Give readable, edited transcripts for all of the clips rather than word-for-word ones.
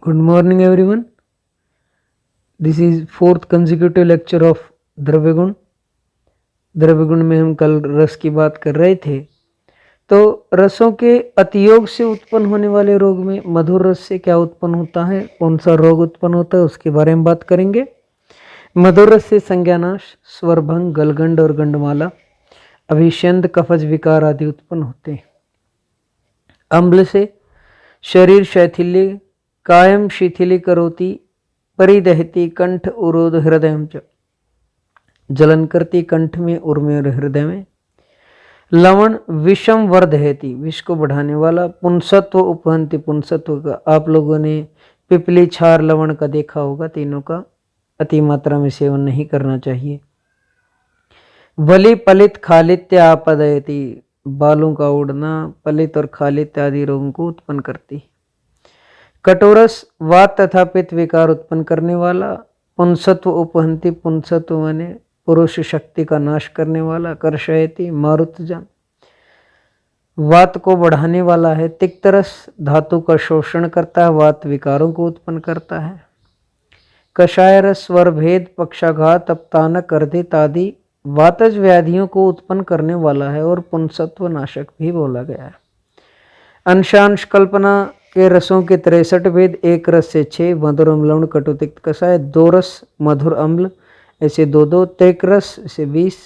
Good morning everyone. This is fourth consecutive lecture of द्रव्य गुण। द्रव्य गुण में हम कल रस की बात कर रहे थे। तो रसों के अतियोग से उत्पन्न होने वाले रोग में मधुर रस से क्या उत्पन्न होता है, कौन सा रोग उत्पन्न होता है, उसके बारे में बात करेंगे। मधुर रस से संज्ञानाश, स्वरभंग, गलगंड और गंडमाला, अभिषेंद, कफज विकार आदि उत्पन्न होते हैं। अम्ल से शरीर शैथिल्य, कायम शिथिली करोति, परिदहती, कंठ उरोध हृदय च, जलन करती कंठ में, उर में और हृदय में। लवण विषम वर्धयति, विष को बढ़ाने वाला। पुंसत्व उपहंति, पुंसत्व का आप लोगों ने पिपली, छार, लवण का देखा होगा। तीनों का अति मात्रा में सेवन नहीं करना चाहिए। वलि पलित खालित्य आपदयति, बालों का उड़ना पलित और खालित्य आदि रोगों को उत्पन्न करती। कटोरस वात तथा पित्त विकार उत्पन्न करने वाला। पुंसत्व उपहंति, पुंसत्व माने पुरुष शक्ति का नाश करने वाला। कर्षयति, मारुतजन, वात को बढ़ाने वाला है। तिक्तरस धातु का शोषण करता है, वात विकारों को उत्पन्न करता है। कषाय रस स्वरभेद, पक्षाघात, अपतानक, अर्धित आदि वातज व्याधियों को उत्पन्न करने वाला है और पुंसत्व नाशक भी बोला गया है। अंशांश कल्पना के रसों के 63 भेद। एक रस से 6, मधुर अम्ल लवण कटु तिक्त कषाय। 2 रस मधुर अम्ल ऐसे 2-2। त्रिक रस से 20,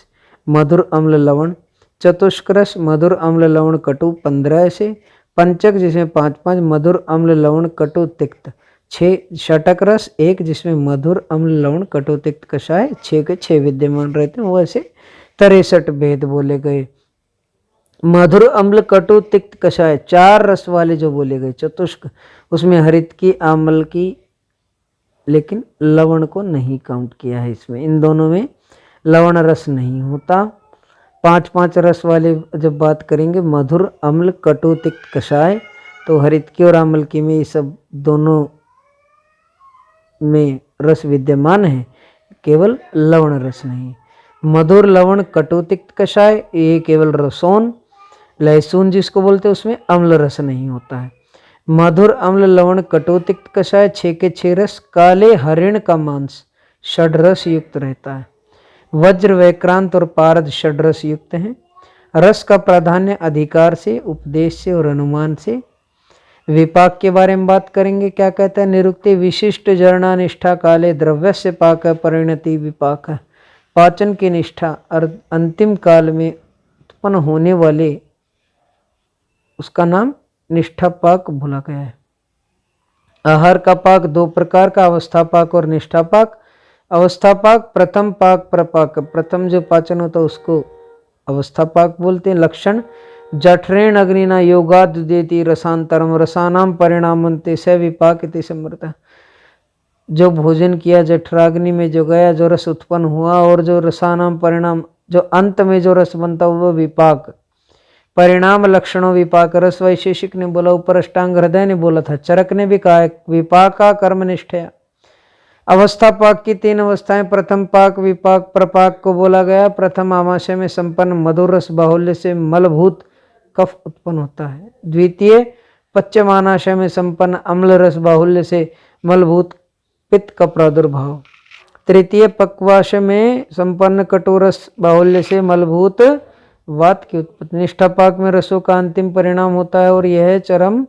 मधुर अम्ल लवण। चतुष्क रस मधुर अम्ल लवण कटु 15 ऐसे। पंचक जिसमें 5-5, मधुर अम्ल लवण कटु तिक्त 6। षटक रस 1 जिसमें मधुर अम्ल लवण कटु तिक्त कषाय 6 के 6 विद्यमान रहते हैं। वो ऐसे 63 भेद बोले गए। मधुर अम्ल कटु तिक्त कषाय 4 रस वाले जो बोले गए। चतुष्क उसमें हरित की, आम्ल की, लेकिन लवण को नहीं काउंट किया है इसमें। इन दोनों में लवण रस नहीं होता। 5-5 रस वाले जब बात करेंगे, मधुर अम्ल कटु तिक्त कषाय, तो हरित की और आम्ल की में ये सब दोनों में रस विद्यमान है, केवल लवण रस नहीं। मधुर लवण कटु तिक्त कषाय ये केवल रसोन, लहसुन जिसको बोलते हैं उसमें अम्ल रस नहीं होता है। मधुर अम्ल लवण कटु तिक्त कषाय 6 के 6 रस। काले हरिण का मांस षड्रस युक्त रहता है। वज्र, वैक्रांत और पारद षड्रस युक्त हैं। रस का प्राधान्य अधिकार से, उपदेश से और अनुमान से। विपाक के बारे में बात करेंगे। क्या कहता है? निरुक्ति विशिष्ट जरणा निष्ठा काले द्रव्यस्य पाक परिणति विपाक। पाचन की निष्ठा अंतिम काल में उत्पन्न होने वाले उसका नाम निष्ठा पाक बोला गया है। आहार का पाक 2 प्रकार का, अवस्था पाक और निष्ठा पाक। अवस्था पाक प्रथम पाक प्रपाक, प्रथम जो पाचन होता है उसको अवस्था पाक बोलते हैं। लक्षण जठरेण अग्निना योगाद देती रसांतरम, रसानाम परिणामन्ते स विपाक इति समृता। जो भोजन किया जठराग्नि में जो गया, जो रस उत्पन्न हुआ और जो रसानाम परिणाम, जो अंत में जो रस बनता वो विपाक। परिणाम लक्षणों विपाक। रस वैशेषिक ने बोला, ऊपर अष्टांग हृदय ने बोला था, चरक ने भी कहा विपाका कर्म निष्ठया। अवस्था पाक की 3 अवस्थाएं। प्रथम पाक विपाक प्रपाक को बोला गया। प्रथम आमाशय में संपन्न मधुर रस बाहुल्य से मलभूत कफ उत्पन्न होता है। द्वितीय पश्चिमानाशय में संपन्न अम्ल रस बाहुल्य से मलभूत पित्त का प्रादुर्भाव। तृतीय पक्वाशय में संपन्न कटोरस बाहुल्य से मलभूत वात की उत्पत्ति। निष्ठा पाक में रसों का अंतिम परिणाम होता है और यह चरम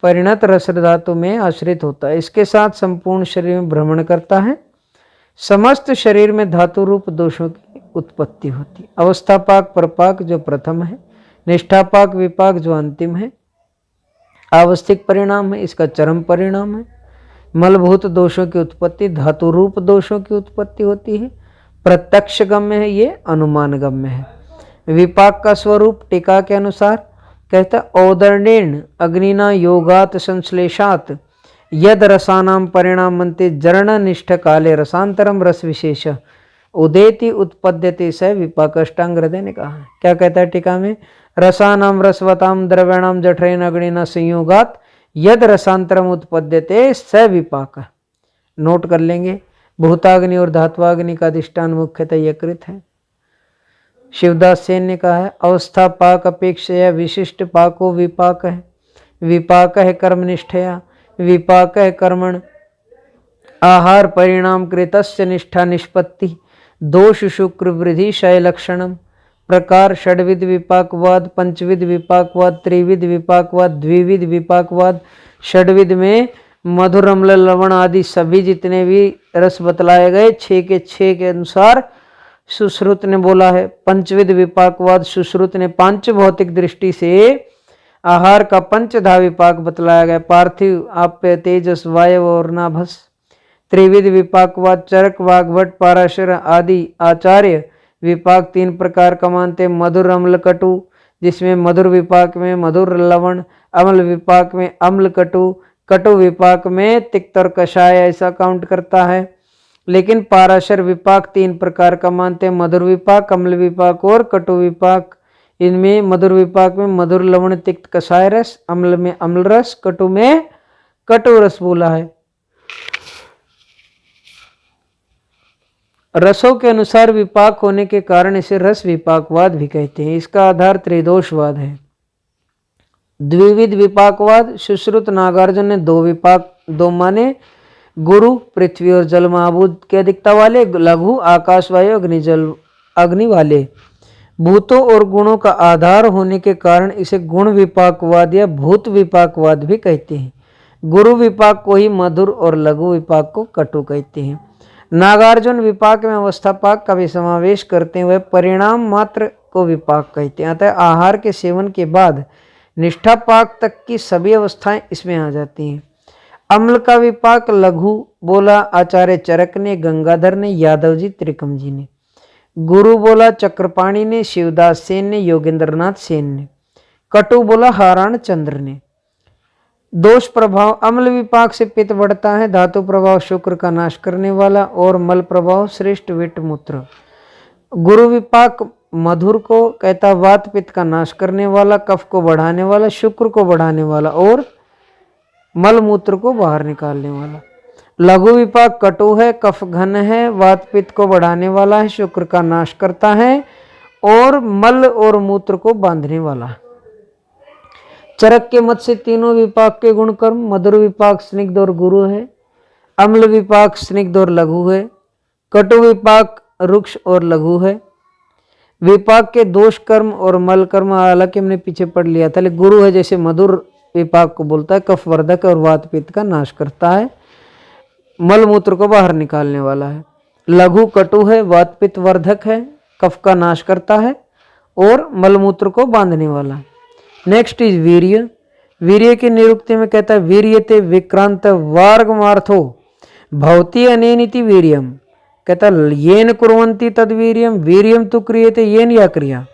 परिणत रस धातु में आश्रित होता है। इसके साथ संपूर्ण शरीर में भ्रमण करता है। समस्त शरीर में धातु रूप दोषों की उत्पत्ति होती। अवस्था पाक प्रपाक जो प्रथम है, निष्ठा पाक विपाक जो अंतिम है। आवश्यक परिणाम है, इसका चरम परिणाम है। मलभूत दोषों की उत्पत्ति, धातु रूप दोषों की उत्पत्ति होती है। प्रत्यक्ष गम्य है, ये अनुमान गम्य है। विपाक का स्वरूप टीका के अनुसार कहता, औदर्णेन अग्निना योगात संश्लेषात यद रसानाम परिणामन्ते जरण निष्ठ काले रसांतरम रस विशेष उदेति उत्पद्यते स विपाक। अष्टांग हृदय ने कहा। क्या कहता है टीका में? रसानाम रसवताम द्रव्याणाम जठरेन अग्निना संयोगात यद रसांतरम उत्पद्यते स विपाक। नोट कर लेंगे। भूताग्नि और धात्वाग्नि का अधिष्ठान मुख्यतः यकृत है। शिवदास सेन ने कहा है, अवस्था पाक अपेक्षया विशिष्ट पाको विपाक है। विपाक है कर्मनिष्ठया, विपाक कर्मण आहार परिणाम कृतस्य निष्ठा निष्पत्ति दोष शुक्र वृद्धि क्षय लक्षणम प्रकार षडविध विपाकवाद पंचविध विपाकवाद त्रिविध विपाकवाद द्विविध विपाकवाद। षडविध में मधुर अम्ल लवण आदि सभी जितने भी रस बतलाए गए 6 के अनुसार सुश्रुत ने बोला है। पंचविध विपाकवाद सुश्रुत ने पांच भौतिक दृष्टि से आहार का पंचधा विपाक बतलाया गया, पार्थिव आप्य तेजस वायव और नाभस। त्रिविध विपाकवाद चरक वाग्भट पाराशर आदि आचार्य विपाक 3 प्रकार का मानते। मधुर अम्ल कटु, जिसमें मधुर विपाक में मधुर लवण, अम्ल विपाक में अम्ल कटु, कटु विपाक में तिक्त और कषाय ऐसा काउंट करता है। लेकिन पाराशर विपाक 3 प्रकार का मानते, मधुर विपाक, अम्ल विपाक और कटु विपाक। इनमें मधुर विपाक में मधुर लवण तिक्त कषाय रस, अम्ल में अम्ल रस, कटु में कटु रस बोला है। रसों के अनुसार विपाक होने के कारण इसे रस विपाकवाद भी कहते हैं। इसका आधार त्रिदोषवाद है। द्विविध विपाकवाद सुश्रुत नागार्जुन ने 2 विपाक 2 माने, गुरु पृथ्वी और जल महाभूत की अधिकता वाले, लघु आकाश वायु अग्नि जल अग्नि वाले। भूतों और गुणों का आधार होने के कारण इसे गुण विपाकवाद या भूत विपाकवाद भी कहते हैं। गुरु विपाक को ही मधुर और लघु विपाक को कटु कहते हैं। नागार्जुन विपाक में अवस्थापाक का भी समावेश करते हुए परिणाम मात्र को विपाक कहते हैं। अतः आहार के सेवन के बाद निष्ठा पाक तक की सभी अवस्थाएं इसमें आ जाती हैं। अम्ल का विपाक लघु बोला आचार्य चरक ने, गंगाधर ने, यादव जी, त्रिकम जी ने। गुरु बोला चक्रपाणी ने, शिवदास सेन ने, योगेंद्रनाथ सेन ने। कटु बोला हाराण चंद्र ने। दोष प्रभाव अम्ल विपाक से पित्त बढ़ता है, धातु प्रभाव शुक्र का नाश करने वाला और मल प्रभाव श्रेष्ठ विट मूत्र। गुरु विपाक मधुर को कहता वात पित्त का नाश करने वाला, कफ को बढ़ाने वाला, शुक्र को बढ़ाने वाला और मल मूत्र को बाहर निकालने वाला। लघु विपाक कटु है, कफ घन है, वात पित्त को बढ़ाने वाला है, शुक्र का नाश करता है और मल और मूत्र को बांधने वाला। चरक के मत से तीनों विपाक के गुण कर्म मधुर विपाक स्निग्ध और गुरु है, अम्ल विपाक स्निग्ध और लघु है, कटु विपाक रुक्ष और लघु है। विपाक के दोष कर्म और मल कर्म हालांकि हमने पीछे पढ़ लिया था, लेकिन गुरु है जैसे मधुर विपाक को बोलता है, कफ वर्धक और वात पित्त का नाश करता है, मल मूत्र को बाहर निकालने वाला है। लघु कटु है, वात पित्त वर्धक है, कफ का नाश करता है और मल मूत्र को बांधने वाला है। नेक्स्ट इज वीर्य। वीर्य की निरुक्ति में कहता है वीर्यते विक्रांत वार्गमार्थो भवति अनेनिति वीर्यम। कहता येन कुर्वन्ति तद वीर्यम, वीर्यम तो क्रियते येन या क्रिया।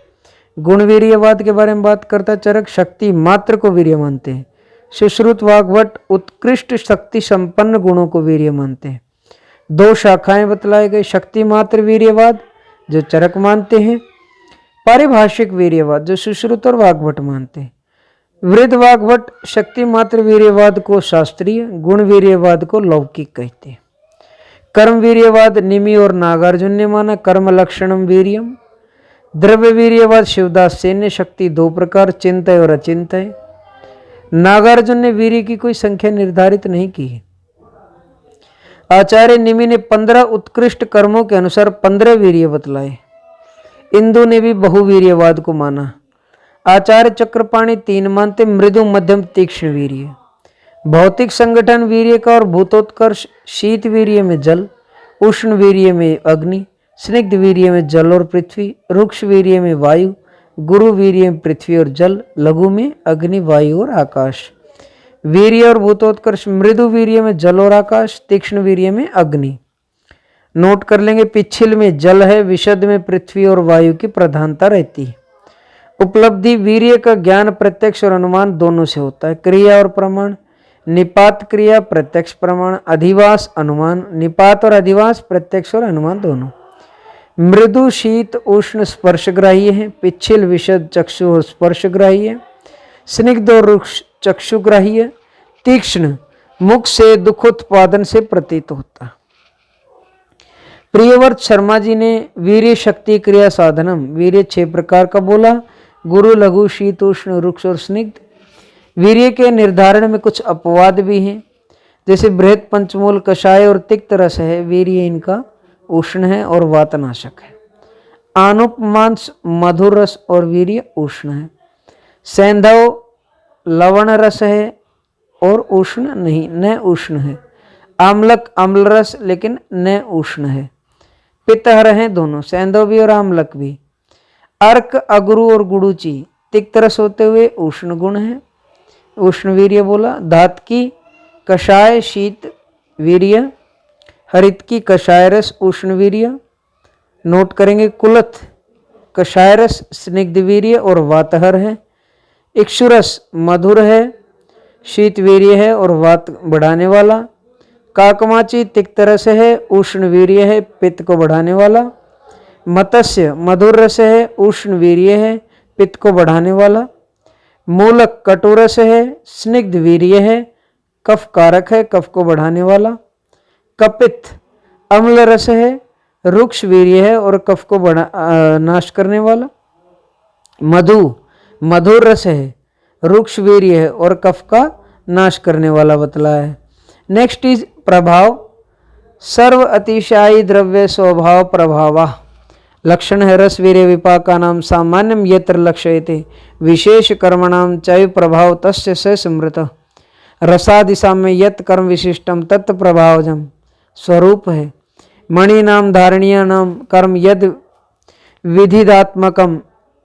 गुण वीर्यवाद के बारे में बात करता चरक, शक्ति मात्र को वीर्य मानते हैं। सुश्रुत वाग्भट उत्कृष्ट शक्ति संपन्न गुणों को वीर्य मानते हैं। 2 शाखाएं बतलाए गए, शक्ति मात्र वीर्यवाद जो चरक मानते हैं, पारिभाषिक वीर्यवाद जो सुश्रुत और वाग्भट मानते हैं। वृद्ध वाग्भट शक्ति मात्र वीर्यवाद को शास्त्रीय, गुण वीर्यवाद को लौकिक कहते हैं। कर्म वीर्यवाद निमि और नागार्जुन ने माना, कर्म लक्षणम वीर्यम। द्रव्य वीर्यवाद शिवदास सेन ने, शक्ति 2 प्रकार चिंतय और अचिंतय। नागार्जुन ने वीर्य की कोई संख्या निर्धारित नहीं की है। आचार्य निमि ने 15 उत्कृष्ट कर्मों के अनुसार 15 वीर्य बतलाए। इंदु ने भी बहुवीर्यवाद को माना। आचार्य चक्रपाणी 3 मानते, मृदु मध्यम तीक्ष्ण वीर्य। भौतिक संगठन वीर्य का और भूतोत्कर्ष शीत वीर्य में जल, उष्ण वीर्य में अग्नि, स्निग्ध वीर्य में जल और पृथ्वी, रुक्ष वीर्य में वायु, गुरु वीर्य में पृथ्वी और जल, लघु में अग्नि वायु और आकाश। वीर्य और भूतोत्कर्ष मृदु वीर्य में जल और आकाश, तीक्ष्ण वीर्य में अग्नि। नोट कर लेंगे पिछिल में जल है, विशद में पृथ्वी और वायु की प्रधानता रहती है। उपलब्धि वीर्य का ज्ञान प्रत्यक्ष और अनुमान दोनों से होता है। क्रिया और प्रमाण, निपात क्रिया प्रत्यक्ष प्रमाण, अधिवास अनुमान। निपात और अधिवास प्रत्यक्ष और अनुमान दोनों। मृदु शीत उष्ण स्पर्शग्राही है, पिछिल विशद चक्षु और स्पर्शग्राही है, स्निग्ध और रुक्ष चक्षुग्राही है, तीक्ष्ण मुख से दुखोत्पादन से प्रतीत होता। प्रियव्रत शर्मा जी ने वीर्य शक्ति क्रिया साधनम वीर्य 6 प्रकार का बोला, गुरु लघु शीत उष्ण रुक्ष और स्निग्ध। वीर्य के निर्धारण में कुछ अपवाद भी हैं। जैसे बृहद पंचमूल कषाय और तिक्त रस है, वीर्य इनका उष्ण है और वातनाशक है। आनुपमांस मधुर रस और वीर्य उष्ण है। सैंधव लवण रस है और उष्ण नहीं, न उष्ण है। आम्लक अम्ल रस लेकिन न उष्ण है। पित्तहर हैं दोनों, सैंधव भी और आम्लक भी। अर्क अगुरु और गुड़ुची तिक्त रस होते हुए उष्ण गुण है, उष्ण वीर्य बोला। धातकी कषाय शीत वीर्य, हरित की कषाय रस उष्ण वीर्य। नोट करेंगे कुलथ कषाय रस स्निग्ध वीर्य और वातहर है। इक्षुरस मधुर है, शीत वीर्य है और वात बढ़ाने वाला। काकमाची तिक्त रस है, उष्ण वीर्य है, पित्त को बढ़ाने वाला। मत्स्य मधुर रस है, उष्ण वीर्य है, पित्त को बढ़ाने वाला। मूलक कटुरस है, स्निग्ध वीर्य है, कफ कारक है, कफ को बढ़ाने वाला। कपित अम्ल रस है, रुक्ष वीर्य है और कफ को नाश करने वाला। मधु मधुर रस है, रुक्ष वीर्य है और कफ का नाश करने वाला बतलाया है। नेक्स्ट इज प्रभाव। सर्व अतिशायी द्रव्य स्वभाव प्रभावा। लक्षण है रस वीर्य विपाका नाम सामान्यम यत्र लक्ष्यते विशेष कर्मणाम चैव प्रभाव तस्य स स्मृत। रसादिशा में यत कर्म विशिष्टम तत् प्रभावजम स्वरूप है। मणि नाम धारणीय नाम कर्म यद विधिदात्मकम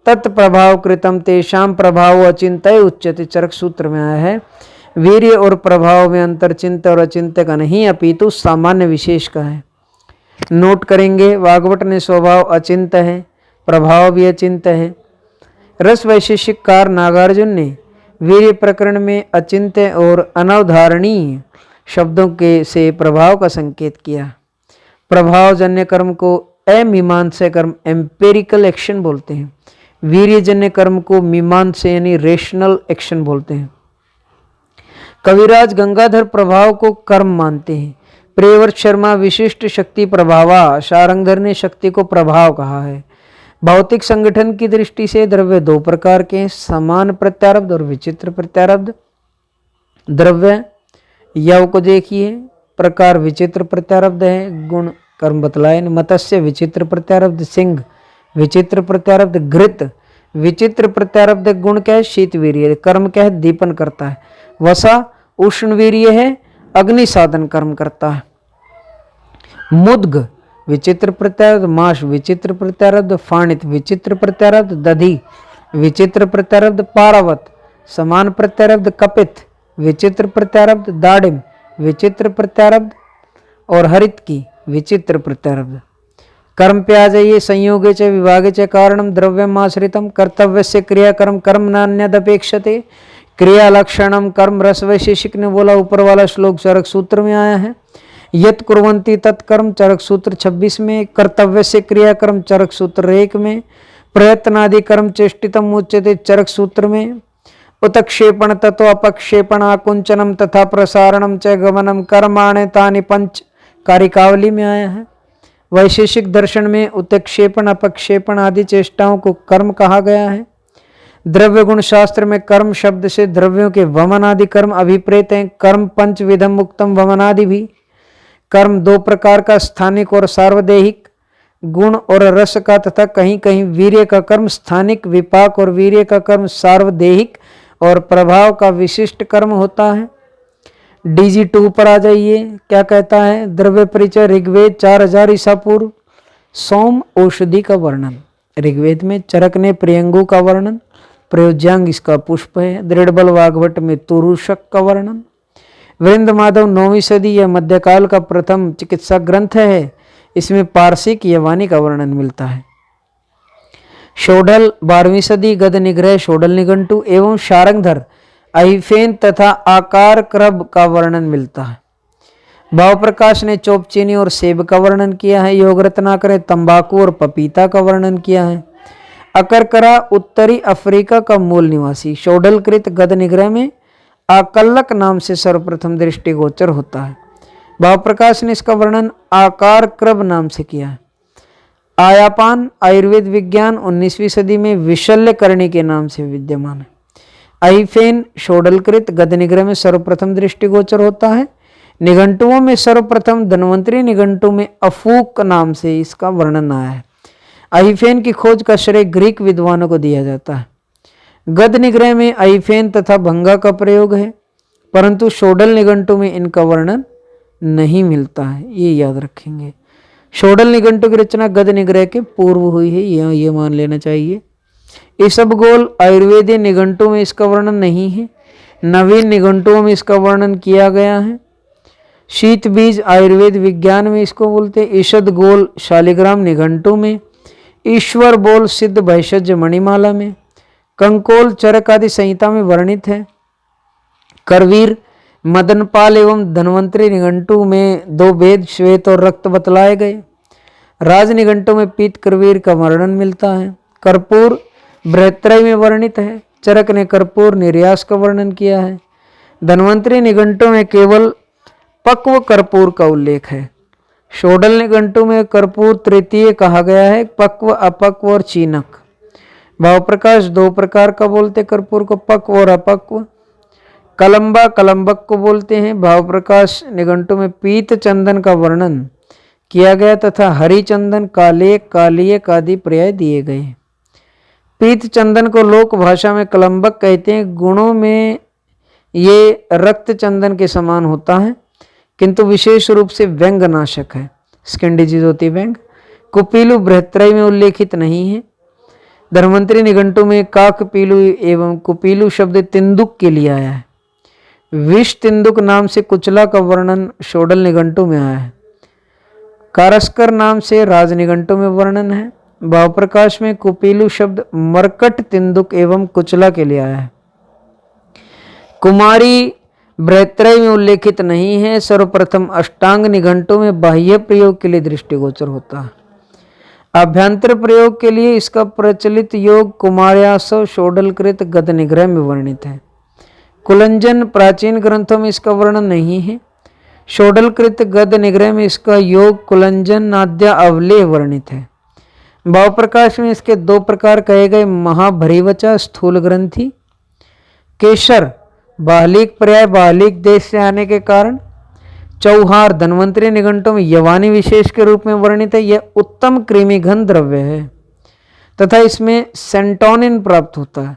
तत्प्रभाव कृतम तेषाम प्रभाव अचिंत्य उच्यते। चरक सूत्र में आया है वीर्य और प्रभाव में अंतर चिंत और अचिंत्य का नहीं अपितु सामान्य विशेष का है। नोट करेंगे वाग्भट ने स्वभाव अचिंत्य है, प्रभाव भी अचिंत्य है। रस वैशेषिककार नागार्जुन ने वीर्य प्रकरण में अचिंत्य और अनवधारणीय शब्दों के से प्रभाव का संकेत किया। प्रभावजन्य कर्म को अमीमांसा कर्म एम्पेरिकल एक्शन बोलते हैं। वीर्यजन्य कर्म को मीमांसा यानी रेशनल एक्शन बोलते हैं। कविराज गंगाधर प्रभाव को कर्म मानते हैं। प्रियव्रत शर्मा विशिष्ट शक्ति प्रभावा, शारंगधर ने शक्ति को प्रभाव कहा है। भौतिक संगठन की दृष्टि से द्रव्य दो प्रकार के हैं, समान प्रत्यारब्ध और विचित्र प्रत्यारब्ध। द्रव्य यव को देखिए, प्रकार विचित्र प्रत्यारब्ध है, गुण कर्म बतलाए। मत्स्य विचित्र प्रत्यारब्ध, सिंह विचित्र प्रत्यारब्ध, घृत विचित्र प्रत्यारब्ध। गुण क्या है? शीत वीर्य। कर्म क्या है? दीपन करता है। वसा उष्ण वीर्य है, अग्नि साधन कर्म करता है। मुद्ग विचित्र प्रत्यारब्ध, माश विचित्र प्रत्यारब्ध, फाणित विचित्र प्रत्यारब्ध, दधी विचित्र प्रत्यारब्ध, पारावत समान प्रत्यारब्ध, कपित विचित्र प्रत्यारब्ध, दाडिम विचित्र प्रत्यारब्ध और हरित की विचित्र प्रत्यारब्ध। कर्म पे आ जाइए। संयोगे च विभागे च कारणम द्रव्यम आश्रितम कर्तव्य से क्रियाकर्म कर्म नान्यदपेक्षते। क्रिया लक्षणम कर्म रस वैशेषिक ने बोला, ऊपर वाला श्लोक चरक सूत्र में आया है। यत कुर्वन्ति तत्कर्म चरक सूत्र 26 में, कर्तव्य से क्रियाकर्म चरक सूत्र 1 में, प्रयत्नादि कर्म चेष्टितम उच्यते चरक सूत्र में, उत्क्षेपण तत्व अपक्षेपण आकुंचनम तथा प्रसारणम च गमनम कर्माणे तानि पंच कारिकावली में आया है। वैशेषिक दर्शन में उत्क्षेपण अपक्षेपण आदि चेष्टाओं को कर्म कहा गया है। द्रव्य गुण शास्त्र में कर्म शब्द से द्रव्यों के वमन आदि कर्म अभिप्रेत हैं। कर्म पंच विधम मुक्तम वमनादि भी। कर्म दो प्रकार का, स्थानिक और सार्वदेहिक। गुण और रस का तथा कहीं कहीं वीर्य का कर्म स्थानिक, विपाक और वीर्य का कर्म सार्वदेहिक और प्रभाव का विशिष्ट कर्म होता है। DG 2 पर आ जाइए, क्या कहता है? द्रव्य परिचय ऋग्वेद 4000 ईसा पूर्व। सोम औषधि का वर्णन ऋग्वेद में, चरक ने प्रियंगु का वर्णन, प्रयोज्यांग इसका पुष्प है। दृढ़बल वाग्भट में तुरुषक का वर्णन। वीरेंद्र माधव 9वीं सदी या मध्यकाल का प्रथम चिकित्सा ग्रंथ है। इसमें पारसिक यवानी का वर्णन मिलता है। शोढल 12वीं सदी गद निग्रह शोढल निघंटु एवं शारंगधर अहिफेन तथा आकार क्रब का वर्णन मिलता है। भाव प्रकाश ने चोपचीनी और सेब का वर्णन किया है। योग रत्नाकर ने तंबाकू और पपीता का वर्णन किया है। अकरकरा उत्तरी अफ्रीका का मूल निवासी। शोढलकृत गद निग्रह में आकल्लक नाम से सर्वप्रथम दृष्टिगोचर होता है। भाव प्रकाश ने इसका वर्णन आकार क्रब नाम से किया है। आयापान आयुर्वेद विज्ञान 19वीं सदी में विशल्यकर्णी के नाम से विद्यमान है। अहिफेन शोढलकृत गद निग्रह में सर्वप्रथम दृष्टिगोचर होता है। निघंटुओं में सर्वप्रथम धन्वंतरी निघंटु में अफूक नाम से इसका वर्णन आया है। आइफेन की खोज का श्रेय ग्रीक विद्वानों को दिया जाता है। गद निग्रह में आइफेन तथा भंगा का प्रयोग है, परंतु शोडल निघंटु में इनका वर्णन नहीं मिलता है, ये याद रखेंगे। शोडल निघंटु की रचना गद निग्रह के पूर्व हुई है, यह ये मान लेना चाहिए। इसबगोल आयुर्वेदीय निघंटु में इसका वर्णन नहीं है। नवीन निघंटुओं में इसका वर्णन किया गया है। शीत बीज आयुर्वेद विज्ञान में इसको बोलते हैं। ईषद गोल शालिग्राम निघंटु में। ईश्वर बोल सिद्ध भैषज मणिमाला में। कंकोल चरक आदि संहिता में वर्णित है। करवीर मदनपाल एवं धन्वंतरी निघंटु में दो भेद श्वेत और रक्त बतलाए गए। राज निघंटु में पीत करवीर का वर्णन मिलता है। कर्पूर बृहत्रय में वर्णित है। चरक ने कर्पूर निर्यास का वर्णन किया है। धन्वंतरी निघंटु में केवल पक्व कर्पूर का उल्लेख है। शोडल निघंटु में कर्पूर तृतीय कहा गया है, पक्व अपक्व और चीनक। भाव प्रकाश दो प्रकार का बोलते कर्पूर को, पक्व और अपक्व। कलम्बा कलम्बक को बोलते हैं। भाव प्रकाश निघंटु में पीत चंदन का वर्णन किया गया तथा हरि चंदन कालेक कालियक आदि पर्याय दिए गए। पीत चंदन को लोक भाषा में कलम्बक कहते हैं। गुणों में ये रक्त चंदन के समान होता है, किंतु विशेष रूप से व्यंग नाशक है। स्किन डिजीज होती है व्यंग। कुपीलु बृहत्रय में उल्लेखित नहीं है। धन्वंतरी निघंटु में काक पीलु एवं कुपीलु शब्द तिंदुक के लिए आया है। विष तिंदुक नाम से कुचला का वर्णन शोडल निघंटु में आया है। कारस्कर नाम से राज निघंटु में वर्णन है। भाव प्रकाश में कुपीलु शब्द मरकट तिंदुक एवं कुचला के लिए आया है। कुमारी बृहत्रय में उल्लेखित नहीं है। सर्वप्रथम अष्टांग निघंटु में बाह्य प्रयोग के लिए दृष्टिगोचर होता है। अभ्यंतर प्रयोग के लिए इसका प्रचलित योग कुमार्यासव शोडलकृत गद निग्रह में वर्णित है। कुलंजन प्राचीन ग्रंथों में इसका वर्णन नहीं है। शोडलकृत गद निग्रह में इसका योग कुलंजन नाद्या अवलेह वर्णित है। भाव प्रकाश में इसके दो प्रकार कहे गए, महाभरीवचा स्थूल ग्रंथि। केशर बाहलिक पर्याय बाहलिक देश से आने के कारण। चौहार धन्वंतरी निघंटु में यवानी विशेष के रूप में वर्णित है। यह उत्तम कृमि घन द्रव्य है तथा इसमें सेंटोनिन प्राप्त होता है।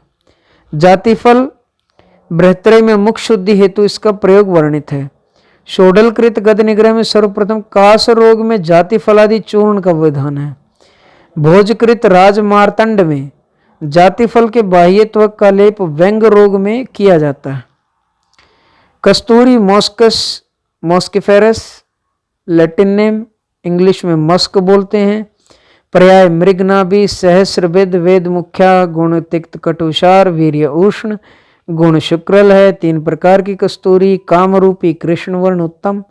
जातिफल बृहत्रय में मुख शुद्धि हेतु इसका प्रयोग वर्णित है। शोडलकृत गद निग्रह में सर्वप्रथम कास रोग में जातिफलादि चूर्ण का विधान है। भोजकृत राजमार्तंड में जातिफल के बाह्य त्वक का लेप व्यंग रोग में किया जाता है। कस्तूरी मॉस्कस मॉस्किफेरस लैटिन नेम, इंग्लिश में मस्क बोलते हैं। पर्याय मृगनाभि सहस्रवेद वेद मुख्या गुण तिक्त कटुषार वीर्य उष्ण गुण शुक्रल है। तीन प्रकार की कस्तूरी, कामरूपी कृष्ण वर्ण उत्तम,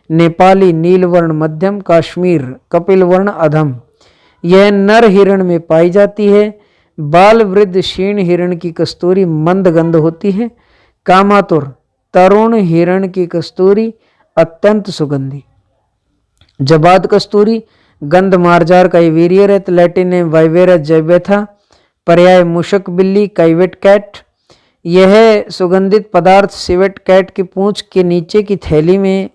नेपाली नील वर्ण मध्यम, काश्मीर कपिल वर्ण अधम। यह नर हिरण में पाई जाती है। बाल वृद्ध क्षीण हिरण की कस्तूरी मंद गंध होती है। कामातुर तरुण हिरण की कस्तूरी अत्यंत सुगंधी। जबाद कस्तूरी गंध मार्जार का वीर्य रत, लैटिन नेम वाइवेरा जैवेथा। पर्याय मुशक बिल्ली काइवेट कैट। यह सुगंधित पदार्थ सिवेट कैट की पूंछ के नीचे की थैली में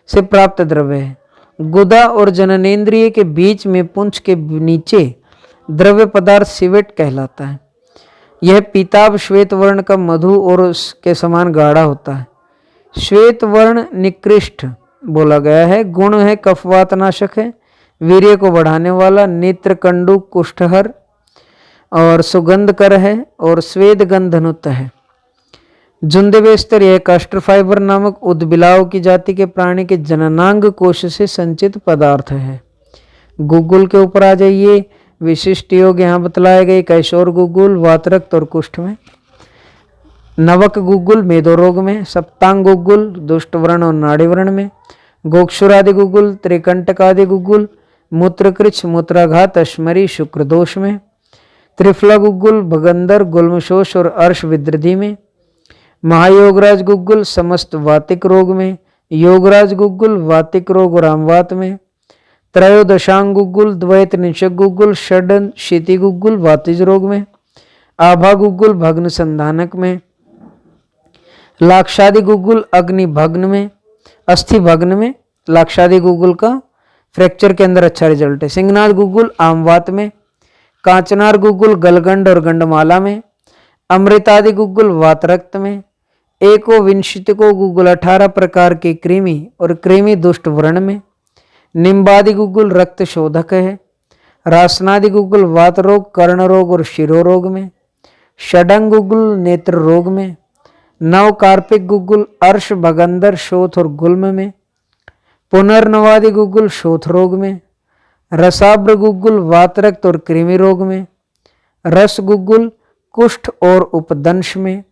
से प्राप्त द्रव्य है। गुदा और जननेंद्रिय के बीच में पूंछ के नीचे द्रव्य पदार्थ सिवेट कहलाता है। यह पीताभ श्वेत वर्ण का मधु और उसके समान गाढ़ा होता है। श्वेत वर्ण निकृष्ट बोला गया है। गुण है कफवातनाशक है, वीर्य को बढ़ाने वाला, नेत्रकंडु कुष्ठहर और सुगंधकर है और स्वेद गंधनुत है। जुंदेवेस्तर यह कास्टर फाइबर नामक उद्बिलाव की जाति के प्राणी के जननांग कोश से संचित पदार्थ है। गुग्गुल के ऊपर आ जाइए। विशिष्ट योग यहाँ बतलाए गए। कैशोर गुग्गुल वातरक्त और कुष्ठ में, नवक गुग्गुल मेदो रोग में, सप्तांग गुग्गुल दुष्ट वर्ण और नाड़ी वर्ण में, गोक्षुरादि गुग्गुल त्रिकंटक आदि गुग्गुल मूत्रकृच्छ मूत्राघात अश्मरी शुक्र दोष में, त्रिफला गुग्गुल भगंदर गुल्मशोष और अर्श विद्रधि में, महायोगराज गुग्गुल समस्त वातिक रोग में, योगराज गुग्गुल वातिक रोग और आमवात में, त्रयोदशांग गुग्गुल द्वैत निषक गुग्गुल षडन शीति गुग्गुल वातिज रोग में, आभा गुग्गुल भग्न संधानक में, लाक्षादि गुग्गुल अग्नि भग्न में, अस्थि भग्न में, लाक्षादि गुग्गुल का फ्रैक्चर के अंदर अच्छा रिजल्ट है। सिंहनाथ गुग्गुल आमवात में, कांचनार गुग्गुल गलगंड और गंडमाला में, अमृतादि गुग्गुल वात रक्त में, एको विंशतिको गुग्गुल 18 प्रकार के कृमि और कृमि दुष्ट व्रण में, निम्बादि गुग्गुल रक्त शोधक है। रासनादि गुग्गुल वात रोग, कर्ण रोग और शिरोरोग में, षडंग गुग्गुल नेत्र रोग में, नव कार्पिक गुग्गुल अर्श भगंदर शोथ और गुल्म में, पुनर्नवादि गुग्गुल शोथ रोग में, रसाब्र गुग्गुल वात रक्त और कृमि रोग में, रस गुग्गुल कुष्ठ और उपदंश में,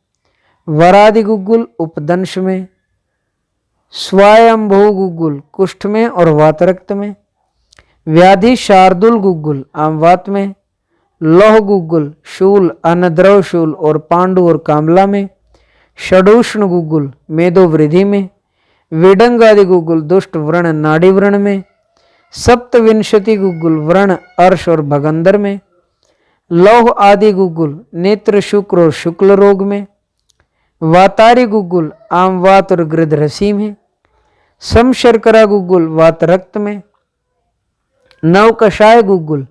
वरादि गुग्गुल उपदंश में, स्वायंभू गुग्गुल कुष्ठ में और वात रक्त में, व्याधि शार्दुल गुग्गुल आमवात में, लौह गुग्गुल शूल अनद्रव शूल और पांडु और कामला में, षडूष्ण गुग्गुल मेदो वृद्धि में, विडंग आदि गुग्गुल दुष्ट व्रण नाड़ी व्रण में, सप्तविंशति गुग्गुल व्रण अर्श और भगंदर में, लौह आदि गुग्गुल नेत्र शुक्र और शुक्ल रोग में, वातारी गुग्गुल आमवात और गृधरसी में, समशर्करा गुग्गुल वात रक्त में, नव कषाय गुग्गुल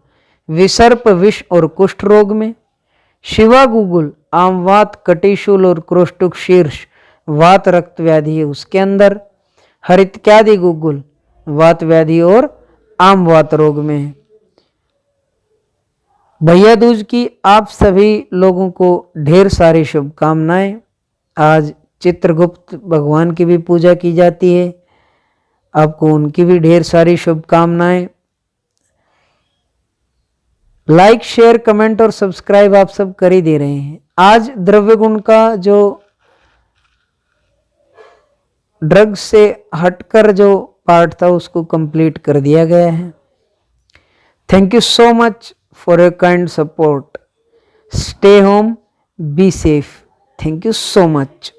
विसर्प विष और कुष्ठ रोग में, शिवा गुग्गुल आमवात कटिशूल और क्रोष्टुक शीर्ष वात रक्त व्याधि है उसके अंदर, हरित्यादि गुग्गुल वात व्याधि और आमवात रोग में है। भैया दूज की आप सभी लोगों को ढेर सारी शुभकामनाएं। आज चित्रगुप्त भगवान की भी पूजा की जाती है, आपको उनकी भी ढेर सारी शुभकामनाएं। लाइक शेयर कमेंट और सब्सक्राइब आप सब कर ही दे रहे हैं। आज द्रव्य गुण का जो ड्रग्स से हटकर जो पार्ट था उसको कंप्लीट कर दिया गया है। Thank you so much for your kind support. Stay home, be safe. Thank you so much.